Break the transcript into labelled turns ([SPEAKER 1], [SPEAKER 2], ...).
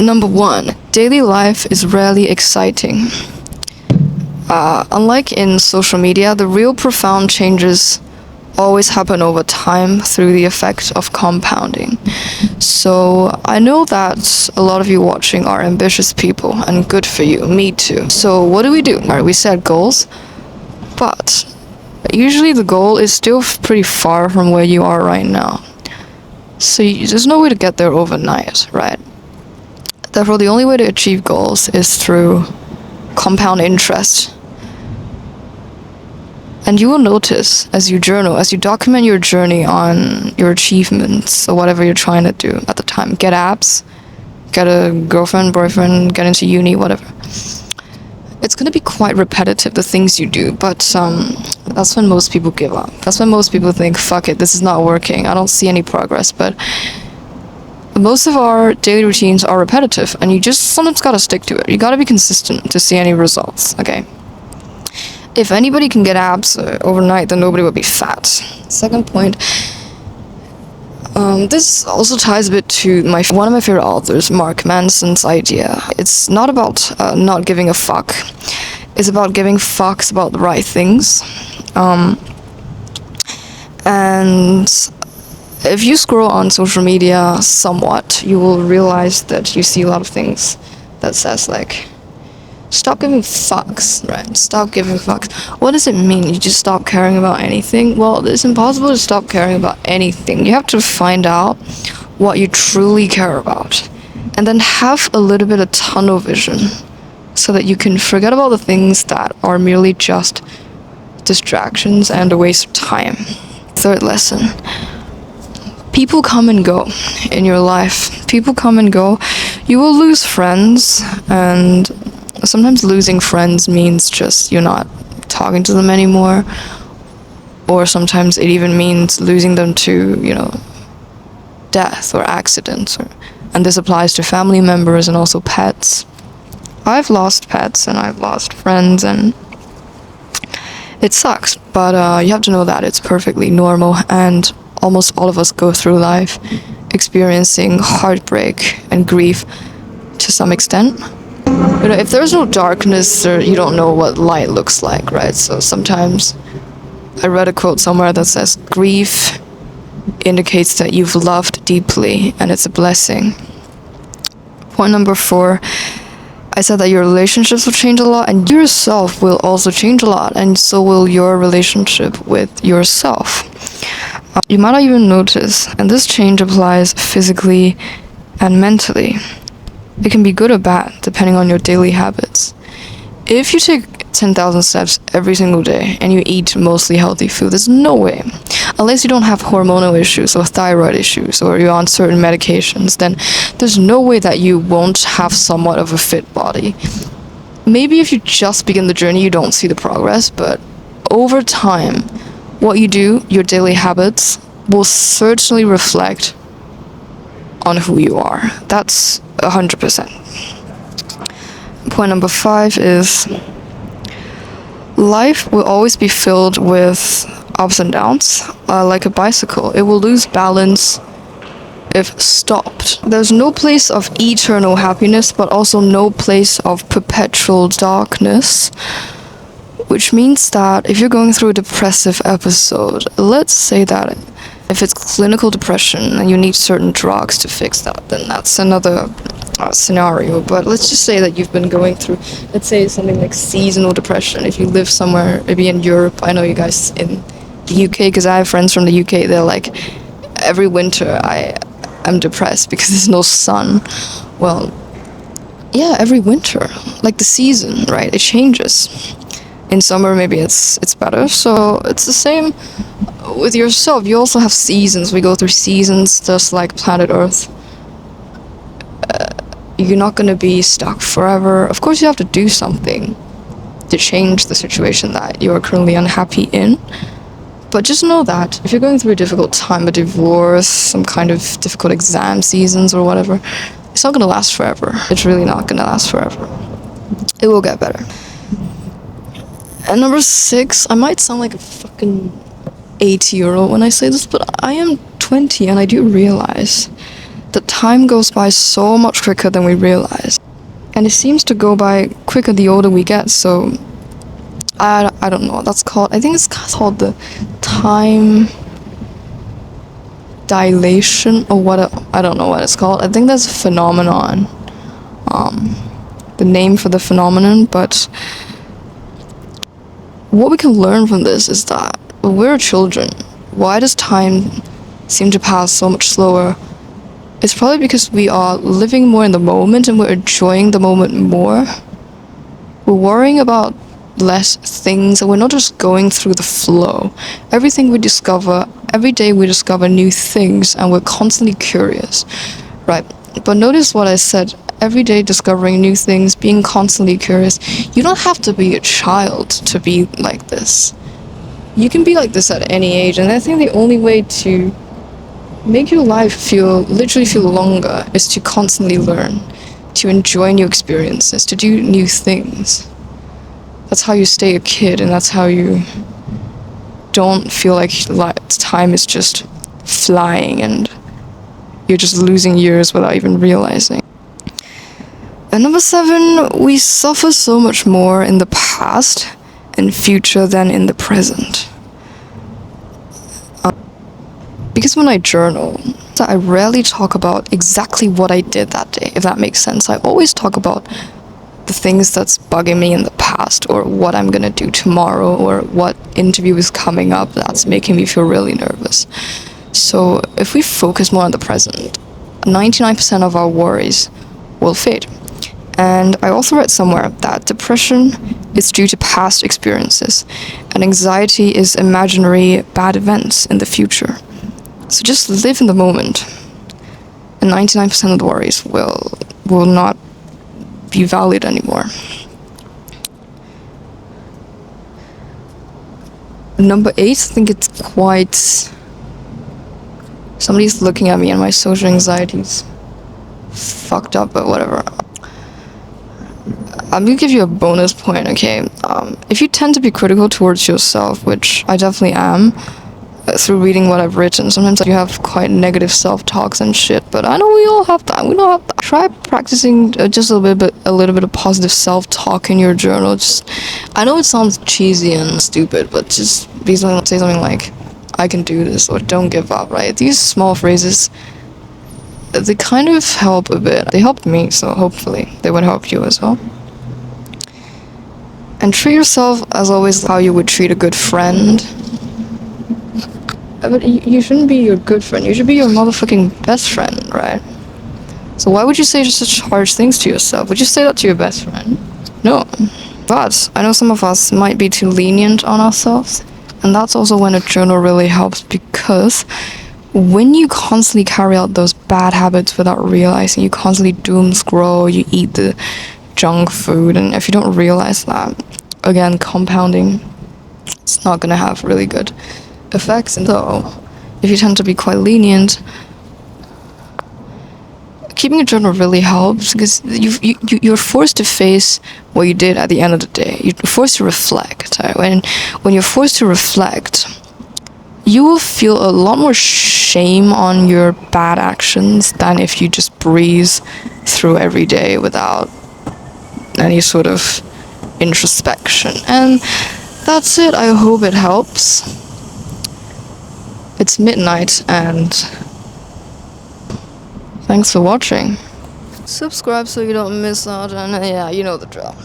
[SPEAKER 1] Number 1, daily life is rarely exciting. Unlike in social media, the real profound changes always happen over time through the effect of compounding. So I know that a lot of you watching are ambitious people, and good for you, me too. So what do? Alright, we set goals, but usually the goal is still pretty far from where you are right now. So there's no way to get there overnight, right? Therefore, the only way to achieve goals is through compound interest. And you will notice as you journal, as you document your journey on your achievements or whatever you're trying to do at the time, get abs, get a girlfriend, boyfriend, get into uni, whatever. It's going to be quite repetitive, the things you do, but that's when most people give up. That's when most people think, fuck it, this is not working, I don't see any progress. But most of our daily routines are repetitive, and you just sometimes gotta stick to it. You gotta be consistent to see any results, okay? If anybody can get abs overnight, then nobody would be fat. Second point, this also ties a bit to one of my favorite authors, Mark Manson's idea. It's not about not giving a fuck. It's about giving fucks about the right things. And if you scroll on social media somewhat, you will realize that you see a lot of things that says like, stop giving fucks, right? Stop giving fucks. What does it mean? You just stop caring about anything? Well, it's impossible to stop caring about anything. You have to find out what you truly care about, and then have a little bit of tunnel vision so that you can forget about the things that are merely just distractions and a waste of time. Third lesson. People come and go in your life. People come and go. You will lose friends, and sometimes losing friends means just you're not talking to them anymore, or sometimes it even means losing them to, death or accidents, and this applies to family members and also pets. I've lost pets and I've lost friends, and it sucks, but you have to know that it's perfectly normal, and almost all of us go through life experiencing heartbreak and grief to some extent. If there's no darkness, you don't know what light looks like, right? So sometimes I read a quote somewhere that says, grief indicates that you've loved deeply, and it's a blessing. Point number 4, I said that your relationships will change a lot, and yourself will also change a lot, and so will your relationship with yourself. You might not even notice, and this change applies physically and mentally. It can be good or bad, depending on your daily habits. If you take 10,000 steps every single day and you eat mostly healthy food, there's no way, unless you don't have hormonal issues or thyroid issues or you're on certain medications, then there's no way that you won't have somewhat of a fit body. Maybe if you just begin the journey, you don't see the progress, but over time, what you do, your daily habits, will certainly reflect on who you are. That's 100%. Point number 5 is life will always be filled with ups and downs, like a bicycle. It will lose balance if stopped. There's no place of eternal happiness, but also no place of perpetual darkness, which means that if you're going through a depressive episode, let's say that if it's clinical depression and you need certain drugs to fix that, then that's another scenario. But let's just say that you've been going through, let's say something like seasonal depression. If you live somewhere, maybe in Europe, I know you guys in the UK, because I have friends from the UK, they're like, every winter I'm depressed because there's no sun. Well, yeah, every winter, like the season, right? It changes. In summer, maybe it's better. So it's the same with yourself. You also have seasons. We go through seasons, just like planet Earth. You're not going to be stuck forever. Of course, you have to do something to change the situation that you are currently unhappy in. But just know that if you're going through a difficult time, a divorce, some kind of difficult exam seasons or whatever, it's not going to last forever. It's really not going to last forever. It will get better. And number 6, I might sound like a fucking 80-year-old when I say this, but I am 20, and I do realize the time goes by so much quicker than we realize. And it seems to go by quicker the older we get, so I don't know what that's called. I think it's called the time dilation or what, I don't know what it's called. I think that's a phenomenon. The name for the phenomenon, but what we can learn from this is that when we're children, why does time seem to pass so much slower? It's probably because we are living more in the moment and we're enjoying the moment more. We're worrying about less things and we're not just going through the flow. Everything we discover, every day we discover new things and we're constantly curious, right? But notice what I said, every day discovering new things, being constantly curious. You don't have to be a child to be like this. You can be like this at any age, and I think the only way to make your life literally feel longer is to constantly learn, to enjoy new experiences, to do new things. That's how you stay a kid, and that's how you don't feel like time is just flying and you're just losing years without even realizing. And number 7, we suffer so much more in the past and future than in the present. Because when I journal, I rarely talk about exactly what I did that day, if that makes sense. I always talk about the things that's bugging me in the past, or what I'm gonna do tomorrow, or what interview is coming up that's making me feel really nervous. So if we focus more on the present, 99% of our worries will fade. And I also read somewhere that depression is due to past experiences, and anxiety is imaginary bad events in the future. So just live in the moment, and 99% of the worries will not be valid anymore. Number 8, I think it's quite... Somebody's looking at me and my social anxiety's fucked up, but whatever. I'm gonna give you a bonus point, okay? If you tend to be critical towards yourself, which I definitely am, through reading what I've written, sometimes you have quite negative self-talks and shit, but I know we all have that. We all have that. Try practicing just a little bit of positive self-talk in your journal. I know it sounds cheesy and stupid, but just say something like, I can do this, or don't give up, right? These small phrases, they kind of help a bit. They helped me, so hopefully they would help you as well. And treat yourself, as always, how you would treat a good friend. But you shouldn't be your good friend. You should be your motherfucking best friend, right? So why would you say such harsh things to yourself? Would you say that to your best friend? No. But I know some of us might be too lenient on ourselves. And that's also when a journal really helps, because when you constantly carry out those bad habits without realizing, you constantly doom scroll, you eat the junk food, and if you don't realize that, again, compounding, it's not gonna have really good effects. And so, if you tend to be quite lenient, keeping a journal really helps, because you're forced to face what you did at the end of the day. You're forced to reflect. Right? When you're forced to reflect, you will feel a lot more shame on your bad actions than if you just breeze through every day without any sort of introspection. And that's it. I hope it helps. It's midnight, and thanks for watching. Subscribe so you don't miss out, and yeah, you know the drill.